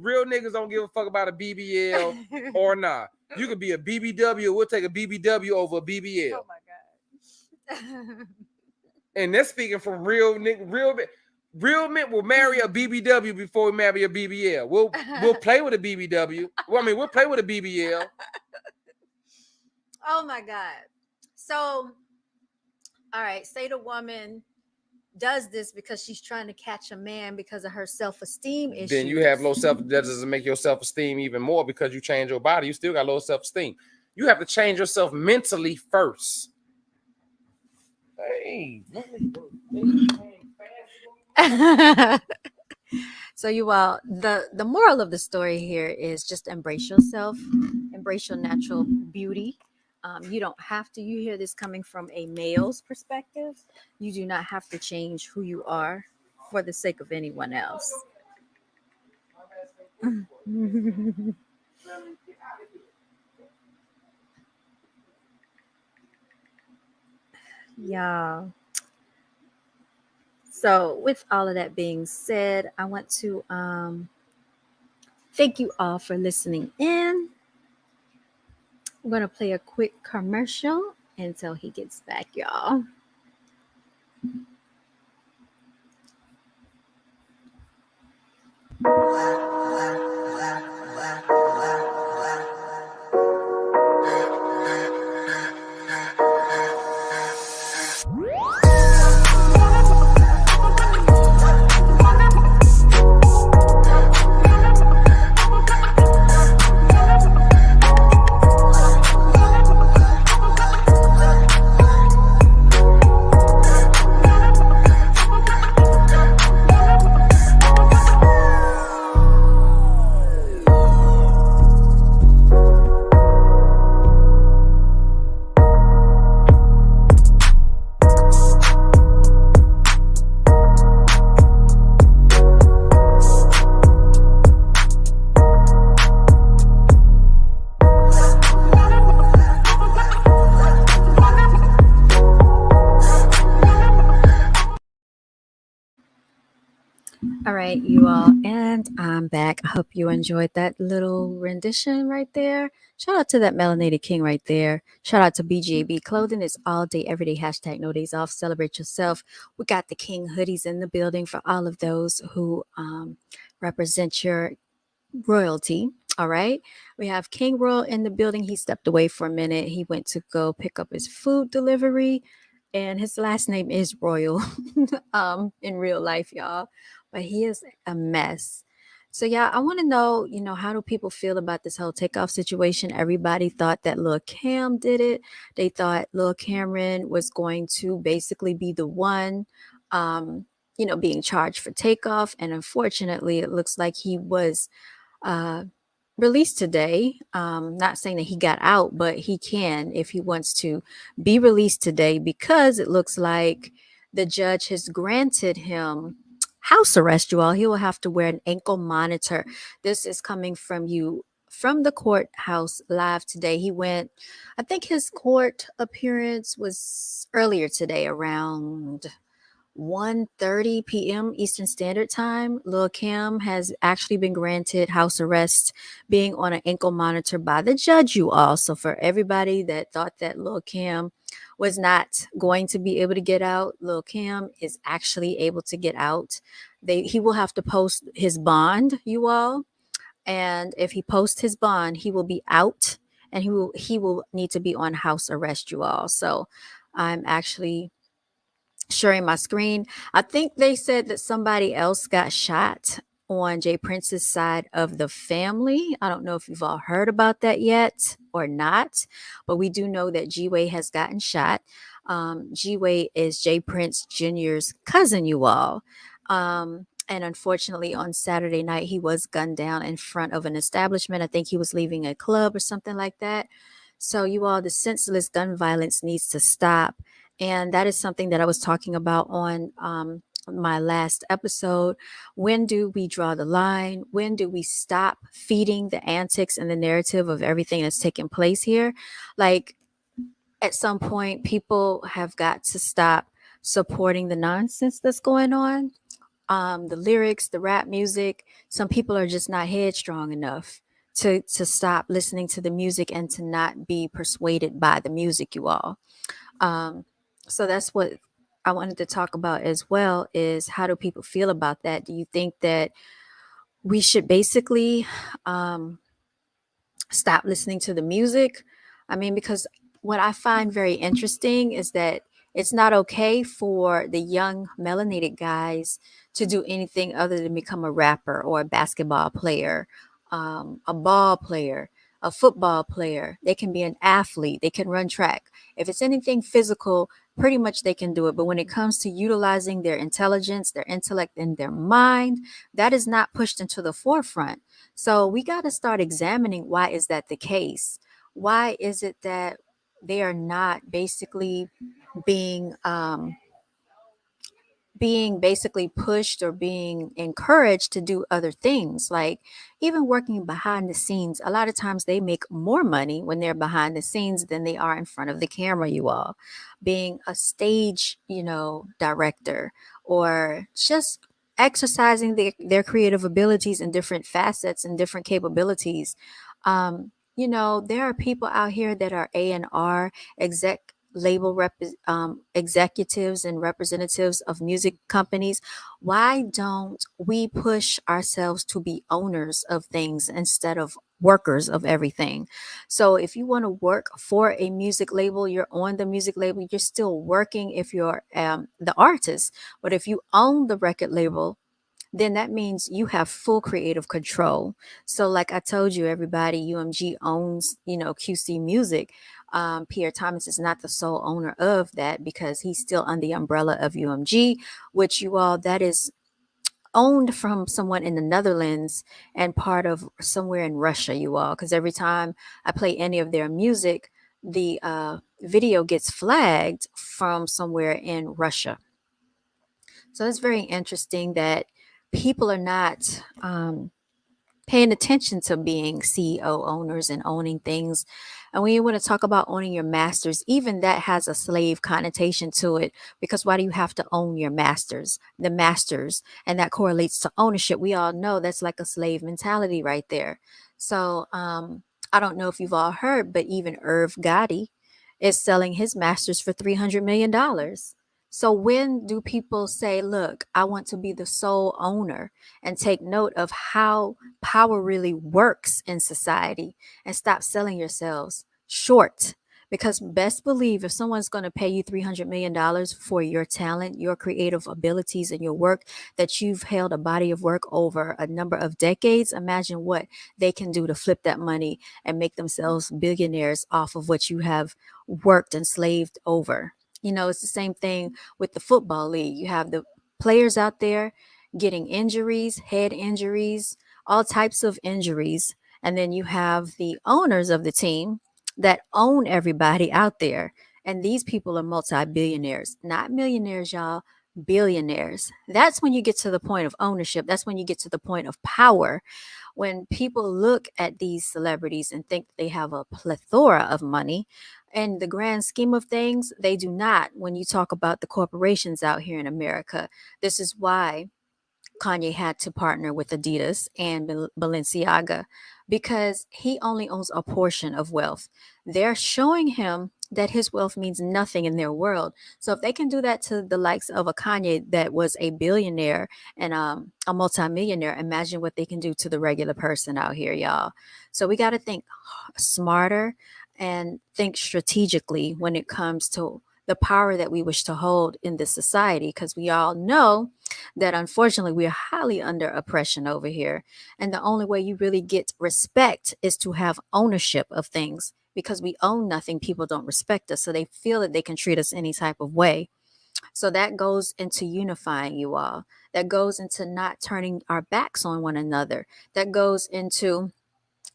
Real niggas don't give a fuck about a BBL or not. You could be a BBW. We'll take a BBW over a BBL. Oh my god. And that's speaking from real nigga. Real men will marry a BBW before we marry a BBL. We'll play with a BBW. Well, I mean, we'll play with a BBL. Oh my god. So, all right, say the woman does this because she's trying to catch a man because of her self-esteem issues. Then you have low self. That doesn't make your self-esteem even more because you change your body. You still got low self-esteem. You have to change yourself mentally first. Hey. So you all, the moral of the story here is just embrace yourself, embrace your natural beauty. You don't have to. You hear this coming from a male's perspective. You do not have to change who you are for the sake of anyone else. Yeah. So, with all of that being said, I want to thank you all for listening in. I'm going to play a quick commercial until he gets back, y'all. All right, you all, and I'm back. I hope you enjoyed that little rendition right there. Shout out to that melanated king right there. Shout out to BGAB Clothing. It's all day, every day. Hashtag no days off. Celebrate yourself. We got the king hoodies in the building for all of those who represent your royalty. All right. We have King Royal in the building. He stepped away for a minute. He went to go pick up his food delivery. And his last name is Royal in real life, y'all. But he is a mess. So yeah, I want to know, how do people feel about this whole takeoff situation? Everybody thought that Lil Cam did it. They thought Lil Cameron was going to basically be the one, being charged for takeoff. And unfortunately, it looks like he was uh, released today. Not saying that he got out, but he can, if he wants to, be released today because it looks like the judge has granted him house arrest, you all. He will have to wear an ankle monitor. This is coming from you from the courthouse live today. He went, I think his court appearance was earlier today around 1:30 p.m. Eastern Standard Time. Lil Kim has actually been granted house arrest, being on an ankle monitor by the judge, you all. So for everybody that thought that Lil Kim was not going to be able to get out, Lil Kim is actually able to get out. He will have to post his bond, you all. And if he posts his bond, he will be out, and he will need to be on house arrest, you all. So I'm actually sharing my screen. I think they said that somebody else got shot on Jay Prince's side of the family. I don't know if you've all heard about that yet or not, but we do know that G-Way has gotten shot. G-Way is Jay Prince Jr.'s cousin, you all. And unfortunately, on Saturday night, he was gunned down in front of an establishment. I think he was leaving a club or something like that. So, you all, the senseless gun violence needs to stop. And that is something that I was talking about on my last episode. When do we draw the line? When do we stop feeding the antics and the narrative of everything that's taking place here? Like, at some point, people have got to stop supporting the nonsense that's going on. the lyrics, the rap music, some people are just not headstrong enough to stop listening to the music and to not be persuaded by the music, you all. Um, so that's what I wanted to talk about as well, is how do people feel about that? Do you think that we should basically um, stop listening to the music? I mean, because what I find very interesting is that it's not okay for the young melanated guys to do anything other than become a rapper or a basketball player, a ball player, a football player. They can be an athlete, they can run track. If it's anything physical, pretty much they can do it. But when it comes to utilizing their intelligence, their intellect, and their mind, that is not pushed into the forefront. So we got to start examining, why is that the case? Why is it that they are not basically being being basically pushed or being encouraged to do other things, like even working behind the scenes? A lot of times they make more money when they're behind the scenes than they are in front of the camera, you all. Being a stage, director, or just exercising their creative abilities in different facets and different capabilities. There are people out here that are A&R, executives and representatives of music companies. Why don't we push ourselves to be owners of things instead of workers of everything? So if you want to work for a music label, you're on the music label, you're still working if you're the artist. But if you own the record label, then that means you have full creative control. So, like I told you, everybody, UMG owns, QC Music. Pierre Thomas is not the sole owner of that, because he's still under the umbrella of UMG, which, you all, that is owned from someone in the Netherlands and part of somewhere in Russia, you all. Because every time I play any of their music, the video gets flagged from somewhere in Russia. So it's very interesting that people are not paying attention to being CEO owners and owning things. And when you want to talk about owning your masters, even that has a slave connotation to it. Because why do you have to own your masters, the masters? And that correlates to ownership. We all know that's like a slave mentality right there. So I don't know if you've all heard, but even Irv Gotti is selling his masters for $300 million. So when do people say, look, I want to be the sole owner, and take note of how power really works in society, and stop selling yourselves short? Because best believe, if someone's going to pay you $300 million for your talent, your creative abilities, and your work, that you've held a body of work over a number of decades, imagine what they can do to flip that money and make themselves billionaires off of what you have worked and slaved over. It's the same thing with the football league. You have the players out there getting injuries, head injuries, all types of injuries. And then you have the owners of the team that own everybody out there. And these people are multi-billionaires, not millionaires, y'all, billionaires. That's when you get to the point of ownership. That's when you get to the point of power. When people look at these celebrities and think they have a plethora of money, in the grand scheme of things, they do not. When you talk about the corporations out here in America, this is why Kanye had to partner with Adidas and Balenciaga, because he only owns a portion of wealth. They're showing him that his wealth means nothing in their world. So if they can do that to the likes of a Kanye that was a billionaire and a multimillionaire, imagine what they can do to the regular person out here, y'all. So we got to think smarter and think strategically when it comes to the power that we wish to hold in this society, because we all know that unfortunately we are highly under oppression over here. And the only way you really get respect is to have ownership of things. Because we own nothing, people don't respect us. So they feel that they can treat us any type of way. So that goes into unifying, you all. That goes into not turning our backs on one another. That goes into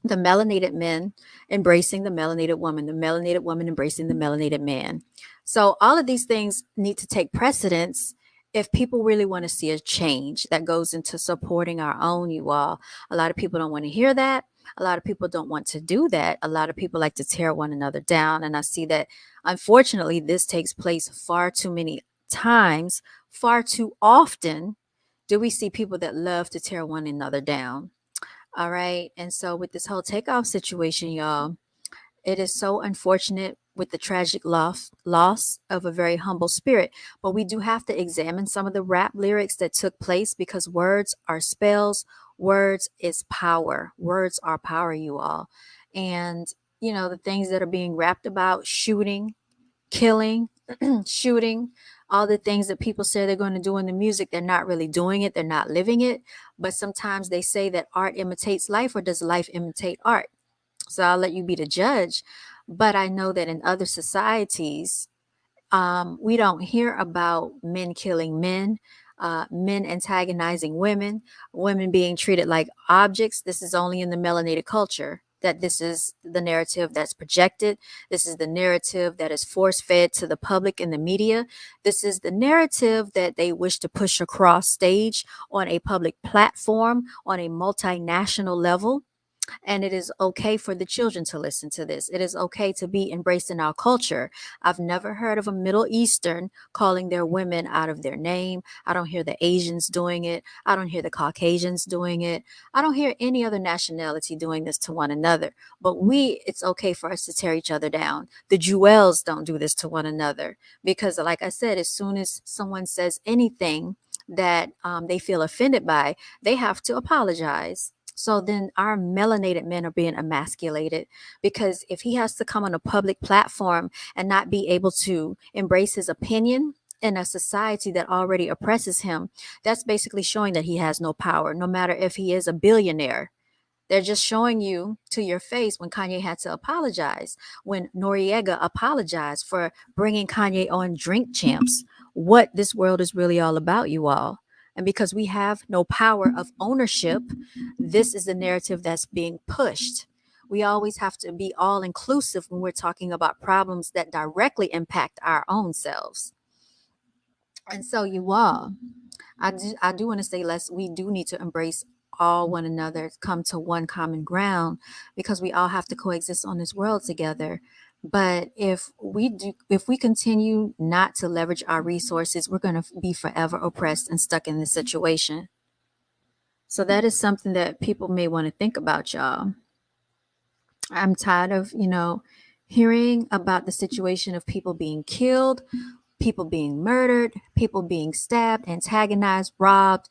the melanated men embracing the melanated woman, the melanated woman embracing the melanated man. So all of these things need to take precedence if people really want to see a change. That goes into supporting our own, you all. A lot of people don't want to hear that. A lot of people don't want to do that. A lot of people like to tear one another down. And I see that, unfortunately, this takes place far too many times, far too often, do we see people that love to tear one another down? All right. And so with this whole takeoff situation, y'all, it is so unfortunate with the tragic loss of a very humble spirit. But we do have to examine some of the rap lyrics that took place, because words are spells. Words is power. Words are power, you all. And, the things that are being rapped about: shooting, killing, shooting, all the things that people say they're going to do in the music, they're not really doing it, they're not living it. But sometimes they say that art imitates life, or does life imitate art? So I'll let you be the judge. But I know that in other societies, we don't hear about men killing men, men antagonizing women, women being treated like objects. This is only in the melanated culture that this is the narrative that's projected. This is the narrative that is force fed to the public in the media. This is the narrative that they wish to push across stage on a public platform on a multinational level. And it is okay for the children to listen to this. It is okay to be embraced in our culture. I've never heard of a Middle Eastern calling their women out of their name. I don't hear the Asians doing it. I don't hear the Caucasians doing it. I don't hear any other nationality doing this to one another. But it's okay for us to tear each other down. The Jewels don't do this to one another because, like I said, as soon as someone says anything that they feel offended by, they have to apologize. So then our melanated men are being emasculated, because if he has to come on a public platform and not be able to embrace his opinion in a society that already oppresses him, that's basically showing that he has no power, no matter if he is a billionaire. They're just showing you to your face when Kanye had to apologize, when Noriega apologized for bringing Kanye on Drink Champs, what this world is really all about, you all. And because we have no power of ownership, this is the narrative that's being pushed. We always have to be all inclusive when we're talking about problems that directly impact our own selves. And so, you all, I do want to say, we do need to embrace all one another, come to one common ground, because we all have to coexist on this world together. But if we continue not to leverage our resources, we're going to be forever oppressed and stuck in this situation. So that is something that people may want to think about, y'all. I'm tired of, hearing about the situation of people being killed, people being murdered, people being stabbed, antagonized, robbed.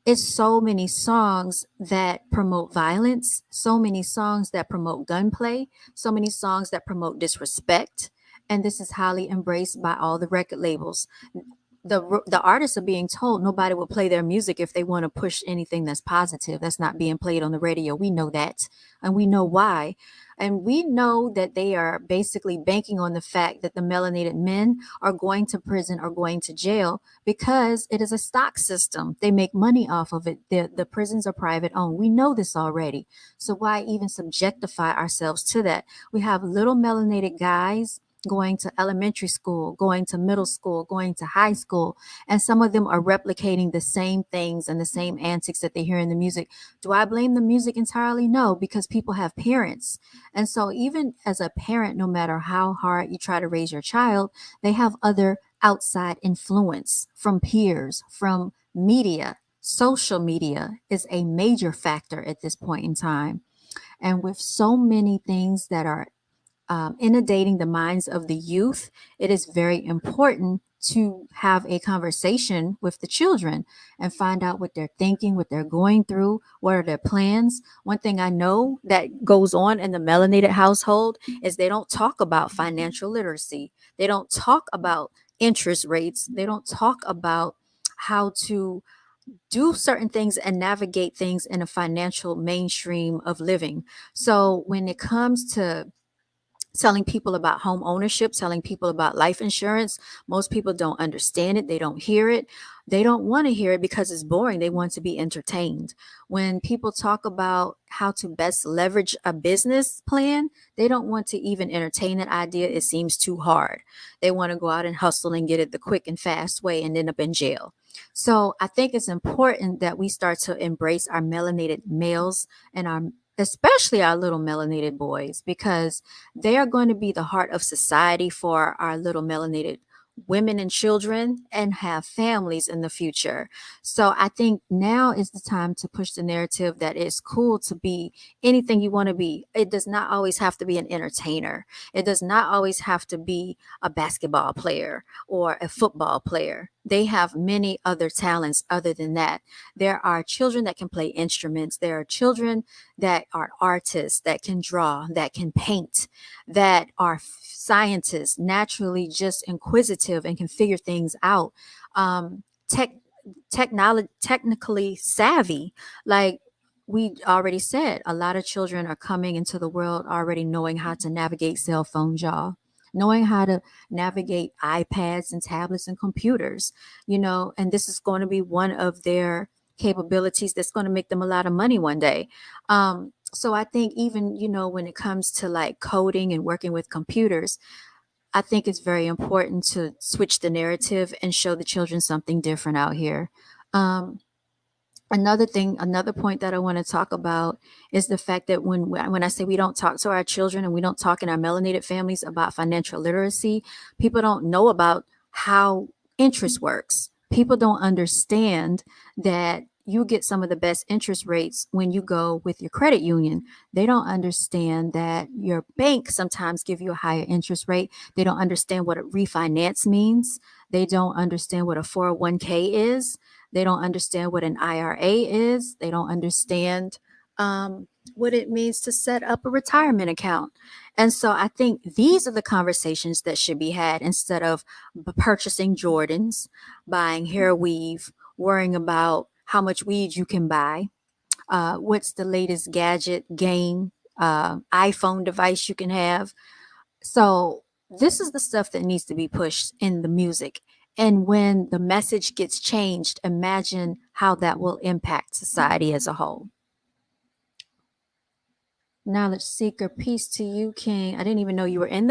It's so many songs that promote violence, so many songs that promote gunplay, so many songs that promote disrespect. And this is highly embraced by all the record labels. The artists are being told nobody will play their music if they want to push anything that's positive, that's not being played on the radio. We know that, and we know why. And we know that they are basically banking on the fact that the melanated men are going to prison or going to jail, because it is a stock system. They make money off of it. The prisons are private owned. We know this already. So why even subjectify ourselves to that? We have little melanated guys going to elementary school, going to middle school, going to high school, and some of them are replicating the same things and the same antics that they hear in the music. Do I blame the music entirely? No, because people have parents. And so even as a parent, no matter how hard you try to raise your child, they have other outside influence from peers, from media. Social media is a major factor at this point in time. And with so many things that are inundating the minds of the youth, it is very important to have a conversation with the children and find out what they're thinking, what they're going through, what are their plans. One thing I know that goes on in the melanated household is they don't talk about financial literacy. They don't talk about interest rates. They don't talk about how to do certain things and navigate things in a financial mainstream of living. So when it comes to telling people about home ownership, telling people about life insurance, most people don't understand it. They don't hear it. They don't want to hear it because it's boring. They want to be entertained. When people talk about how to best leverage a business plan, they don't want to even entertain that idea. It seems too hard. They want to go out and hustle and get it the quick and fast way and end up in jail. So I think it's important that we start to embrace our melanated males and especially our little melanated boys, because they are going to be the heart of society for our little melanated women and children and have families in the future. So I think now is the time to push the narrative that it's cool to be anything you want to be. It does not always have to be an entertainer. It does not always have to be a basketball player or a football player. They have many other talents other than that. There are children that can play instruments. There are children that are artists, that can draw, that can paint, that are scientists, naturally just inquisitive and can figure things out. Tech technically savvy. Like we already said, a lot of children are coming into the world already knowing how to navigate cell phones, y'all. Knowing how to navigate iPads and tablets and computers, and this is going to be one of their capabilities that's going to make them a lot of money one day. So I think even, when it comes to like coding and working with computers, I think it's very important to switch the narrative and show the children something different out here. Um, another point that I want to talk about is the fact that when I say we don't talk to our children and we don't talk in our melanated families about financial literacy, people don't know about how interest works. People don't understand that you get some of the best interest rates when you go with your credit union. They don't understand that your bank sometimes give you a higher interest rate. They don't understand what a refinance means. They don't understand what a 401k is. They don't understand what an IRA is. They don't understand what it means to set up a retirement account. And so I think these are the conversations that should be had instead of purchasing Jordans, buying hair weave, worrying about how much weed you can buy, what's the latest gadget, game, iPhone device you can have. So this is the stuff that needs to be pushed in the music. And when the message gets changed, imagine how that will impact society as a whole. Knowledge seeker, peace to you, King. I didn't even know you were in